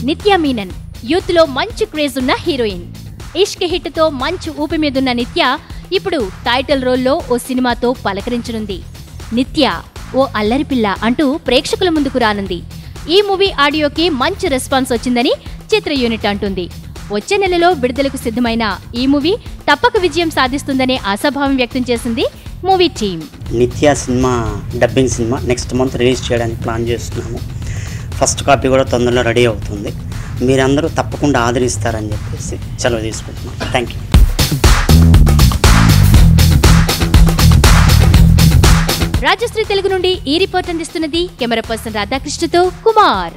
నిత్య మీనన్ యూత్ లో మంచి క్రేజ్ ఉన్న హీరోయిన్. ఇష్క్ హిట్ తో మంచి ఊపి మీదున్న నిత్య ఇప్పుడు టైటిల్ రోల్లో ఓ సినిమాతో పలకరించనుంది. నిత్య ఓ అల్లరి పిల్ల అంటూ ప్రేక్షకుల ముందుకు రానుంది. ఈ మూవీ ఆడియోకి మంచి రెస్పాన్స్ వచ్చిందని చిత్ర యూనిట్ అంటుంది. వచ్చే నెలలో విడుదలకు సిద్ధమైన ఈ మూవీ తప్పక విజయం సాధిస్తుందనే ఆశాభావం వ్యక్తం చేసింది మూవీ టీమ్. నిత్య cinema dubbing cinema next month release చేయడానికి ప్లాన్ చేస్తున్నాము. ఫస్ట్ కాపీ కూడా తొందరలో రెడీ అవుతుంది. మీరందరూ తప్పకుండా ఆదరిస్తారని చెప్పేసి సెలవు తీసుకుంటున్నాం. Thank you. రాజశ్రీ తెలుగు నుండి ఈ రిపోర్ట్ అందిస్తున్నది కెమెరా పర్సన్ రాధాకృష్ణతో కుమార్.